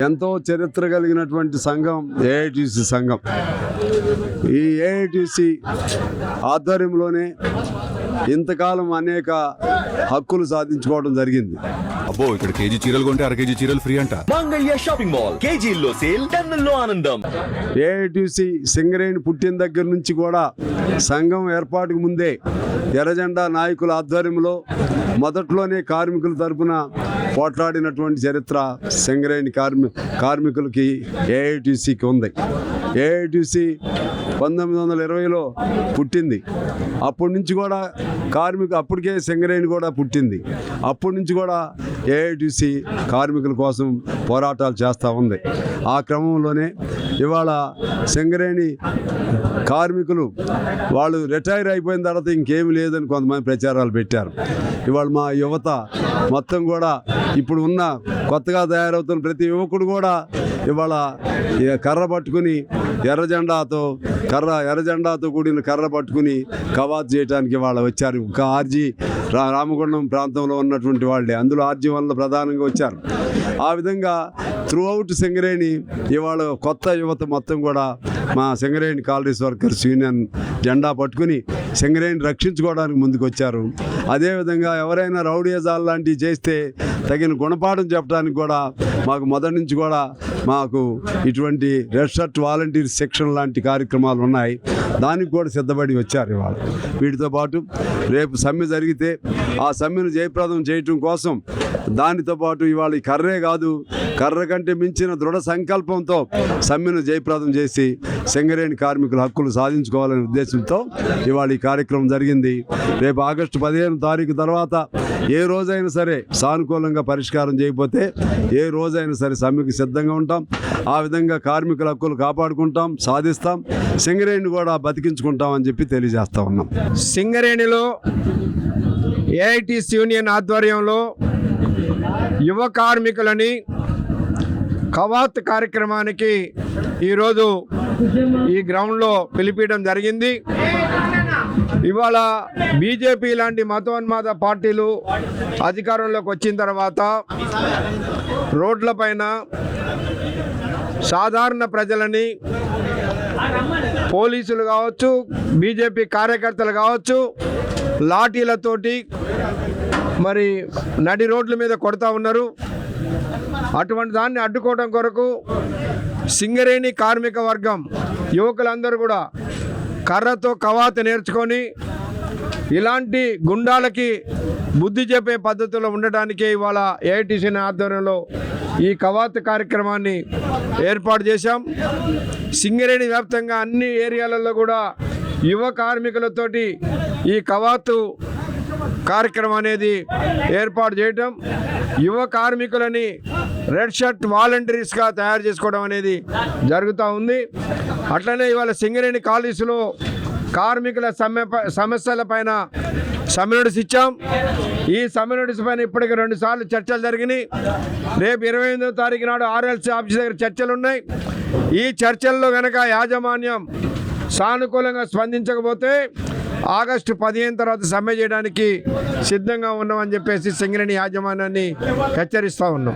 ఎంతో చరిత్ర కలిగినటువంటి సంఘం ఏఐటీసీ సంఘం. ఈ ఏఐటీసీ ఆధ్వర్యంలోనే ఇంతకాలం అనేక హక్కులు సాధించుకోవడం జరిగింది. అబ్బో, ఇక్కడ కేజీ చీరలు కొంటే అర కేజీ చీరలు ఫ్రీ అంట. మంగళ్య షాపింగ్ మాల్, కేజీల్లో సేల్, టన్నుల్లో ఆనందం. ఏఐటీసీ సింగరేణి పుట్టిన దగ్గర నుంచి కూడా సంఘం ఏర్పాటుకు ముందే ఎర్రజెండా నాయకుల ఆధ్వర్యంలో మొదట్లోనే కార్మికుల తరపున పోట్లాడినటువంటి చరిత్ర సింగరేణి కార్మికులకి ఏఐటీసీకి ఉంది. ఏఐటీసీ 1920లో పుట్టింది. అప్పటి నుంచి కూడా అప్పటికే సింగరేణి కూడా పుట్టింది. అప్పటి నుంచి కూడా ఏఐటీసీ కార్మికుల కోసం పోరాటాలు చేస్తూ ఉంది. ఆ క్రమంలోనే ఇవాళ సింగరేణి కార్మికులు వాళ్ళు రిటైర్ అయిపోయిన తర్వాత ఇంకేమి లేదని కొంతమంది ప్రచారాలు పెట్టారు. ఇవాళ మా యువత మొత్తం కూడా ఇప్పుడు ఉన్న కొత్తగా తయారవుతున్న ప్రతి యువకుడు కూడా ఇవాళ కర్ర పట్టుకుని ఎర్రజెండాతో కూడిన కర్ర పట్టుకుని కవాతు చేయడానికి వాళ్ళు వచ్చారు. ఒక ఆర్జీ రామగుండం ప్రాంతంలో ఉన్నటువంటి వాళ్ళే అందులో ఆర్జీ వల్ల ప్రధానంగా వచ్చారు. ఆ విధంగా త్రూ అవుట్ సింగరేణి ఇవాళ కొత్త యువత మొత్తం కూడా మా సింగరేణి కాలరీస్ వర్కర్స్ యూనియన్ జెండా పట్టుకుని సింగరేణి రక్షించుకోవడానికి ముందుకు వచ్చారు. అదేవిధంగా ఎవరైనా రౌడీజాలు లాంటివి చేస్తే తగిన గుణపాఠం చెప్పడానికి కూడా మాకు మొదటి నుంచి కూడా మాకు ఇటువంటి రెడ్ షర్ట్ వాలంటీర్ సెక్షన్ లాంటి కార్యక్రమాలు ఉన్నాయి. దానికి కూడా సిద్ధపడి వచ్చారు ఇవాళ. వీటితో పాటు రేపు సమ్మె జరిగితే ఆ సమ్మెను జయప్రదం చేయటం కోసం దానితో పాటు ఇవాళ ఈ కర్రే కాదు, కర్ర కంటే మించిన దృఢ సంకల్పంతో సమ్మెను జయప్రదం చేసి సింగరేణి కార్మికుల హక్కులు సాధించుకోవాలనే ఉద్దేశంతో ఇవాళ ఈ కార్యక్రమం జరిగింది. రేపు ఆగస్టు 15 తారీఖు తర్వాత ఏ రోజైనా సరే సానుకూలంగా పరిష్కారం చేయకపోతే ఏ రోజైనా సరే సమ్మెకి సిద్ధంగా ఉంటాం. ఆ విధంగా కార్మికుల హక్కులు కాపాడుకుంటాం, సాధిస్తాం, సింగరేణిని కూడా బతికించుకుంటాం అని చెప్పి తెలియజేస్తా ఉన్నాం. సింగరేణిలో ఏఐటీసీ యూనియన్ ఆధ్వర్యంలో యువ కార్మికులని కవాత్ కార్యక్రమానికి ఈరోజు ఈ గ్రౌండ్లో పిలిపించడం జరిగింది. ఇవాళ బీజేపీ లాంటి మతోన్మాద పార్టీలు అధికారంలోకి వచ్చిన తర్వాత రోడ్లపైన సాధారణ ప్రజలని పోలీసులు కావచ్చు, బీజేపీ కార్యకర్తలు కావచ్చు, లాఠీలతోటి మరి నడి రోడ్ల మీద కొడతా ఉన్నారు. అటువంటి దాన్ని అడ్డుకోవడం కొరకు సింగరేణి కార్మిక వర్గం యువకులందరూ కూడా కర్రతో కవాతు నేర్చుకొని ఇలాంటి గుండాలకి బుద్ధి చెప్పే పద్ధతిలో ఉండటానికే ఇవాళ ఏఐటీసీ ఆధ్వర్యంలో ఈ కవాతు కార్యక్రమాన్ని ఏర్పాటు చేశాం. సింగరేణి వ్యాప్తంగా అన్ని ఏరియాలలో కూడా యువ కార్మికులతోటి ఈ కవాతు కార్యక్రమం అనేది ఏర్పాటు చేయటం, యువ కార్మికులని రెడ్ షర్ట్ వాలంటీర్స్గా తయారు చేసుకోవడం అనేది జరుగుతూ ఉంది. అట్లనే ఇవాళ సింగరేణి కాలేజీలో కార్మికుల సమస్యల పైన సమ్మె నోటీస్ ఇచ్చాం. ఈ సమ్మె నోటీస్ పైన ఇప్పటికి 2 సార్లు చర్చలు జరిగినాయి. రేపు 28వ తారీఖు నాడు ఆర్ఎల్సీ ఆఫీస్ దగ్గర చర్చలు ఉన్నాయి. ఈ చర్చల్లో కనుక యాజమాన్యం సానుకూలంగా స్పందించకపోతే ఆగస్టు 15 తర్వాత సమ్మె చేయడానికి సిద్ధంగా ఉన్నామని చెప్పేసి సింగరేణి యాజమాన్యాన్ని హెచ్చరిస్తూ ఉన్నాం.